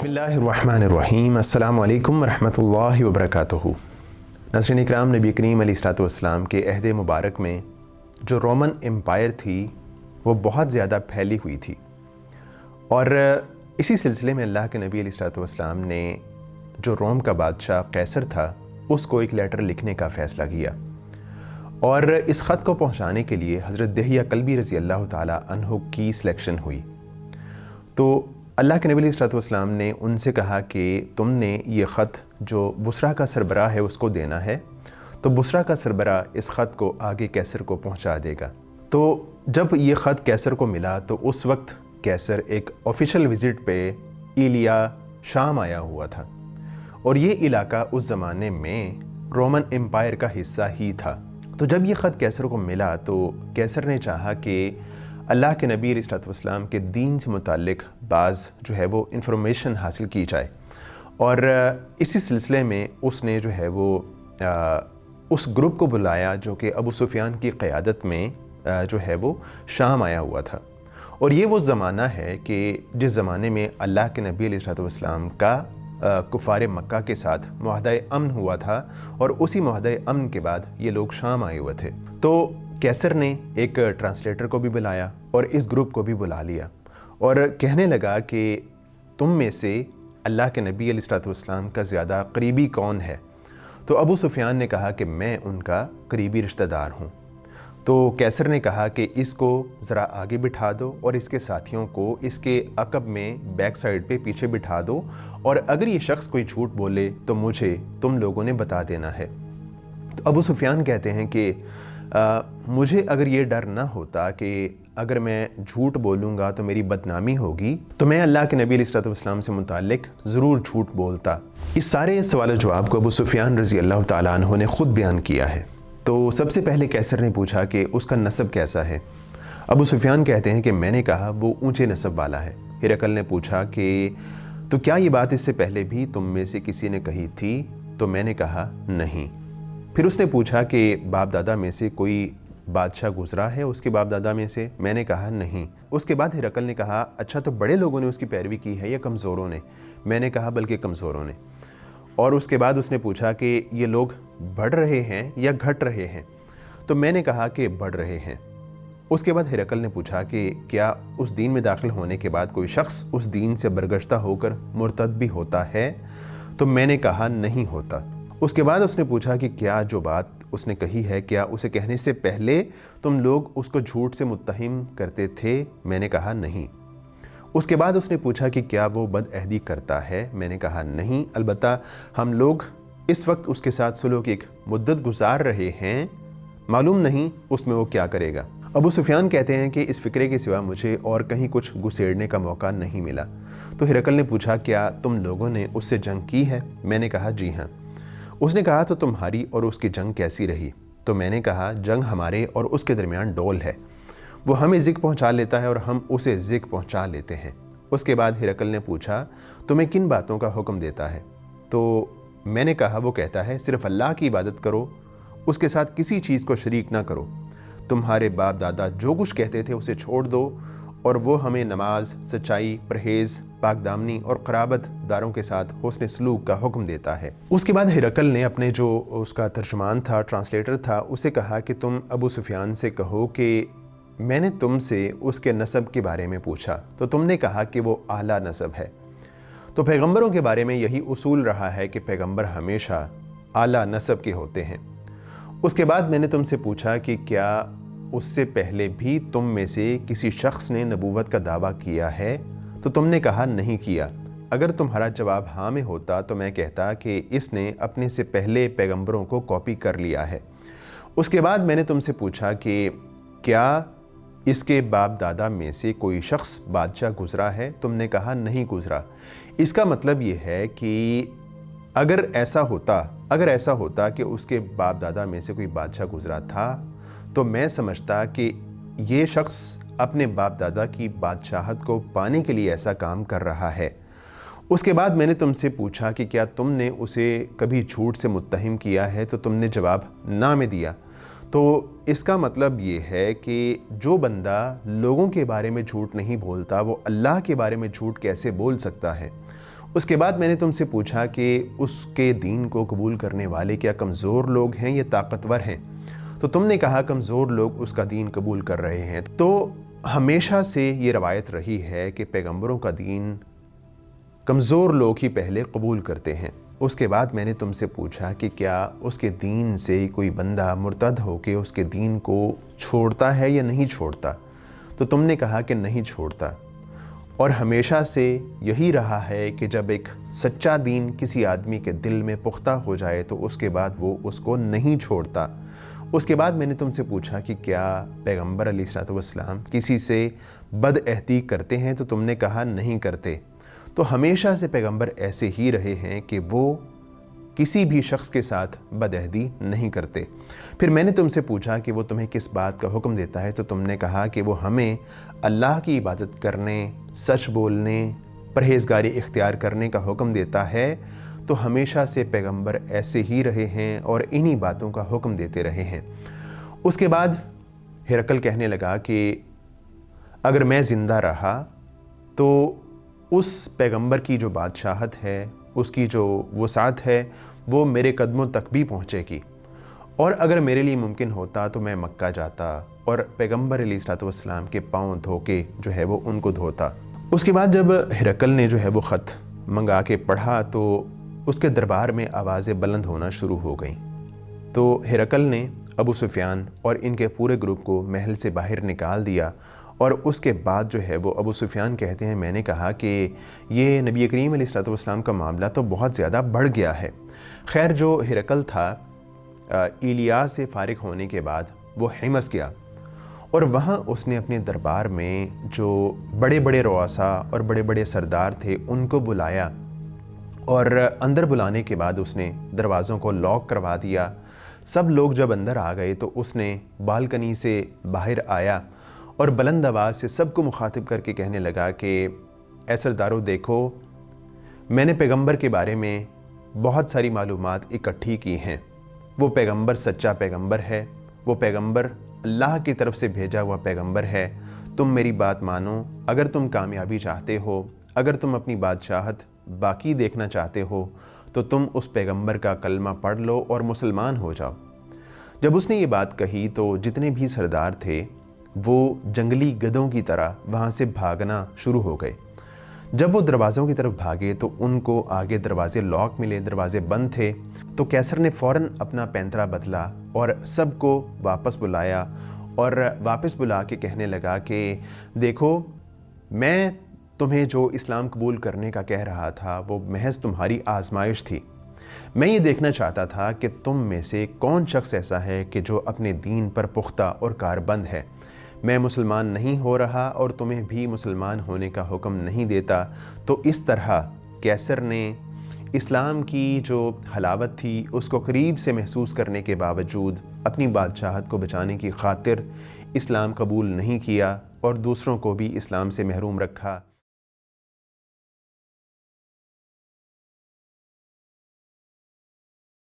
बिस्मिल्लाहिर्रहमानिर्रहीम। अस्सलामु अलैकुम वरहमतुल्लाहि वबरकातुहू। नाज़रीन इकराम, नबी करीम अलैहिस्सलाम के अहद मुबारक में जो रोमन एम्पायर थी वो बहुत ज़्यादा फैली हुई थी, और इसी सिलसिले में अल्लाह के नबी अलैहिस्सलाम ने जो रोम का बादशाह कैसर था उसको एक लेटर लिखने का फ़ैसला किया, और इस ख़त को पहुँचाने के लिए हज़रत दहिया कल्बी रज़ी अल्लाह ताला अन्हु की सिलेक्शन हुई। तो अल्लाह के नबी अलैहिस्सलाम ने उनसे कहा कि तुमने ये ख़त जो बुसरा का सरबराह है उसको देना है, तो बुसरा का सरबराह इस ख़त को आगे कैसर को पहुंचा देगा। तो जब ये ख़त कैसर को मिला तो उस वक्त कैसर एक ऑफिशियल विज़िट पे इलिया शाम आया हुआ था, और ये इलाका उस ज़माने में रोमन एम्पायर का हिस्सा ही था। तो जब ये ख़त कैसर को मिला तो कैसर ने चाहा कि अल्लाह के नबी अलैहिस्सलाम के दीन से मुताल्लिक़ बाज़ जो है वो इंफॉर्मेशन हासिल की जाए, और इसी सिलसिले में उसने जो है वो उस ग्रुप को बुलाया जो कि अबू सुफियान की क़यादत में जो है वो शाम आया हुआ था। और ये वो ज़माना है कि जिस ज़माने में अल्लाह के नबी अलैहिस्सलाम का कुफ़ार मक्का के साथ मुआहदा अमन हुआ था, और उसी मुआहदा अमन के बाद ये लोग शाम आए हुए थे। तो कैसर ने एक ट्रांसलेटर को भी बुलाया और इस ग्रुप को भी बुला लिया, और कहने लगा कि तुम में से अल्लाह के नबी अलैहिस्सलाम का ज़्यादा करीबी कौन है। तो अबू सुफियान ने कहा कि मैं उनका करीबी रिश्तेदार हूँ। तो कैसर ने कहा कि इसको ज़रा आगे बिठा दो और इसके साथियों को इसके अकब में बैक साइड पे पीछे बिठा दो, और अगर ये शख्स कोई झूठ बोले तो मुझे तुम लोगों ने बता देना है। तो अबू सुफियान कहते हैं कि मुझे अगर ये डर ना होता कि अगर मैं झूठ बोलूँगा तो मेरी बदनामी होगी, तो मैं अल्लाह के नबी अलैहिस्सलाम से मुताल्लिक़ ज़रूर झूठ बोलता। इस सारे सवाल जवाब को अबू सुफियान रज़ी अल्लाह ताला अन्हु ने ख़ुद बयान किया है। तो सबसे पहले कैसर ने पूछा कि उसका नसब कैसा है। अबू सुफियान कहते हैं कि मैंने कहा वो ऊँचे नसब वाला है। हिरकल ने पूछा कि तो क्या ये बात इससे पहले भी तुम में से किसी ने कही थी? तो मैंने कहा नहीं। फिर उसने पूछा कि बाप दादा में से कोई बादशाह गुजरा है उसके बाप दादा में से? मैंने कहा नहीं। उसके बाद हिरकल ने कहा अच्छा, तो बड़े लोगों ने उसकी पैरवी की है या कमज़ोरों ने? मैंने कहा बल्कि कमज़ोरों ने। और उसके बाद उसने पूछा कि ये लोग बढ़ रहे हैं या घट रहे हैं? तो मैंने कहा कि बढ़ रहे हैं। उसके बाद हिरकल ने पूछा कि क्या उस दीन में दाखिल होने के बाद कोई शख्स उस दीन से बरगश्ता होकर मुर्तद भी होता है? तो मैंने कहा नहीं होता। उसके बाद उसने पूछा कि क्या जो बात उसने कही है क्या उसे कहने से पहले तुम लोग उसको झूठ से मुत्तहिम करते थे? मैंने कहा नहीं। उसके बाद उसने पूछा कि क्या वो बदअहदी करता है? मैंने कहा नहीं, अलबत्ता हम लोग इस वक्त उसके साथ सुलह की एक मुद्दत गुजार रहे हैं, मालूम नहीं उसमें वो क्या करेगा। अबू सुफियान कहते हैं कि इस फ़िक्रे के सिवा मुझे और कहीं कुछ घुसेड़ने का मौका नहीं मिला। तो हिरकल ने पूछा क्या तुम लोगों ने उससे जंग की है? मैंने कहा जी हाँ। उसने कहा तो तुम्हारी और उसकी जंग कैसी रही? तो मैंने कहा जंग हमारे और उसके दरमियान डोल है, वो हमें ज़िक पहुंचा लेता है और हम उसे ज़िक पहुंचा लेते हैं। उसके बाद हिरकल ने पूछा तुम्हें किन बातों का हुक्म देता है? तो मैंने कहा वो कहता है सिर्फ़ अल्लाह की इबादत करो, उसके साथ किसी चीज़ को शरीक ना करो। तुम्हारे बाप दादा जो कुछ कहते थे उसे छोड़ दो, और वो हमें नमाज, सच्चाई, परहेज़, पाकदामनी और क़राबत दारों के साथ हुस्न सलूक का हुक्म देता है। उसके बाद हिरकल ने अपने जो उसका तर्जुमान था, ट्रांसलेटर था, उसे कहा कि तुम अबू सुफियान से कहो कि मैंने तुमसे उसके नसब के बारे में पूछा तो तुमने कहा कि वो आला नसब है। तो पैगंबरों के बारे में यही उसूल रहा है कि पैगंबर हमेशा आला नसब के होते हैं। उसके बाद मैंने तुमसे पूछा कि क्या उससे पहले भी तुम में से किसी शख्स ने नबूवत का दावा किया है? तो तुमने कहा नहीं किया। अगर तुम्हारा जवाब हाँ में होता तो मैं कहता कि इसने अपने से पहले पैगंबरों को कॉपी कर लिया है। उसके बाद मैंने तुमसे पूछा कि क्या इसके बाप दादा में से कोई शख्स बादशाह गुजरा है? तुमने कहा नहीं गुजरा। इसका मतलब ये है कि अगर ऐसा होता कि उसके बाप दादा में से कोई बादशाह गुजरा था तो मैं समझता कि ये शख्स अपने बाप दादा की बादशाहत को पाने के लिए ऐसा काम कर रहा है। उसके बाद मैंने तुमसे पूछा कि क्या तुमने उसे कभी झूठ से मुत्तहिम किया है? तो तुमने जवाब ना में दिया। तो इसका मतलब ये है कि जो बंदा लोगों के बारे में झूठ नहीं बोलता वो अल्लाह के बारे में झूठ कैसे बोल सकता है? اس کے بعد میں نے تم سے پوچھا کہ اس کے دین کو قبول کرنے والے کیا کمزور لوگ ہیں یا طاقتور ہیں؟ تو تم نے کہا کمزور لوگ اس کا دین قبول کر رہے ہیں۔ تو ہمیشہ سے یہ روایت رہی ہے کہ پیغمبروں کا دین کمزور لوگ ہی پہلے قبول کرتے ہیں۔ اس کے بعد میں نے تم سے پوچھا کہ کیا اس کے دین سے کوئی بندہ مرتد ہو کے اس کے دین کو چھوڑتا ہے یا نہیں چھوڑتا؟ تو تم نے کہا کہ نہیں چھوڑتا۔ اور ہمیشہ سے یہی رہا ہے کہ جب ایک سچا دین کسی آدمی کے دل میں پختہ ہو جائے تو اس کے بعد وہ اس کو نہیں چھوڑتا۔ اس کے بعد میں نے تم سے پوچھا کہ کیا پیغمبر علیہ السلام کسی سے بد عہدی کرتے ہیں؟ تو تم نے کہا نہیں کرتے۔ تو ہمیشہ سے پیغمبر ایسے ہی رہے ہیں کہ وہ کسی بھی شخص کے ساتھ بد عہدی نہیں کرتے۔ پھر میں نے تم سے پوچھا کہ وہ تمہیں کس بات کا حکم دیتا ہے؟ تو تم نے کہا کہ وہ ہمیں اللہ کی عبادت کرنے، سچ بولنے، پرہیزگاری اختیار کرنے کا حکم دیتا ہے۔ تو ہمیشہ سے پیغمبر ایسے ہی رہے ہیں اور انہی باتوں کا حکم دیتے رہے ہیں۔ اس کے بعد ہرقل کہنے لگا کہ اگر میں زندہ رہا تو اس پیغمبر کی جو بادشاہت ہے، اس کی جو وسعت ہے، وہ میرے قدموں تک بھی پہنچے گی، اور اگر میرے لیے ممکن ہوتا تو میں مکہ جاتا اور پیغمبر علیہ السلام کے پاؤں دھو کے جو ہے وہ ان کو دھوتا۔ اس کے بعد جب ہرقل نے جو ہے وہ خط منگا کے پڑھا تو اس کے دربار میں آوازیں بلند ہونا شروع ہو گئیں۔ تو ہرقل نے ابو سفیان اور ان کے پورے گروپ کو محل سے باہر نکال دیا، اور اس کے بعد جو ہے وہ ابو سفیان کہتے ہیں میں نے کہا کہ یہ نبی کریم علیہ السلام کا معاملہ تو بہت زیادہ بڑھ گیا ہے۔ خیر جو ہرقل تھا، ایلیا سے فارغ ہونے کے بعد وہ حمص گیا، اور وہاں اس نے اپنے دربار میں جو بڑے بڑے رؤساء اور بڑے بڑے سردار تھے ان کو بلایا، اور اندر بلانے کے بعد اس نے دروازوں کو لاک کروا دیا۔ سب لوگ جب اندر آ گئے تو اس نے بالکنی سے باہر آیا اور بلند آواز سے سب کو مخاطب کر کے کہنے لگا کہ اے سردارو دیکھو، میں نے پیغمبر کے بارے میں بہت ساری معلومات اکٹھی کی ہیں۔ وہ پیغمبر سچا پیغمبر ہے، وہ پیغمبر اللہ کی طرف سے بھیجا ہوا پیغمبر ہے۔ تم میری بات مانو، اگر تم کامیابی چاہتے ہو، اگر تم اپنی بادشاہت باقی دیکھنا چاہتے ہو تو تم اس پیغمبر کا کلمہ پڑھ لو اور مسلمان ہو جاؤ۔ جب اس نے یہ بات کہی تو جتنے بھی سردار تھے وہ جنگلی گدھوں کی طرح وہاں سے بھاگنا شروع ہو گئے۔ جب وہ دروازوں کی طرف بھاگے تو ان کو آگے دروازے لاک ملے، دروازے بند تھے۔ تو کیسر نے فوراً اپنا پینترا بدلا اور سب کو واپس بلایا، اور واپس بلا کے کہنے لگا کہ دیکھو، میں تمہیں جو اسلام قبول کرنے کا کہہ رہا تھا وہ محض تمہاری آزمائش تھی۔ میں یہ دیکھنا چاہتا تھا کہ تم میں سے کون شخص ایسا ہے کہ جو اپنے دین پر پختہ اور کاربند ہے۔ میں مسلمان نہیں ہو رہا اور تمہیں بھی مسلمان ہونے کا حکم نہیں دیتا۔ تو اس طرح کیسر نے اسلام کی جو حلاوت تھی اس کو قریب سے محسوس کرنے کے باوجود اپنی بادشاہت کو بچانے کی خاطر اسلام قبول نہیں کیا اور دوسروں کو بھی اسلام سے محروم رکھا۔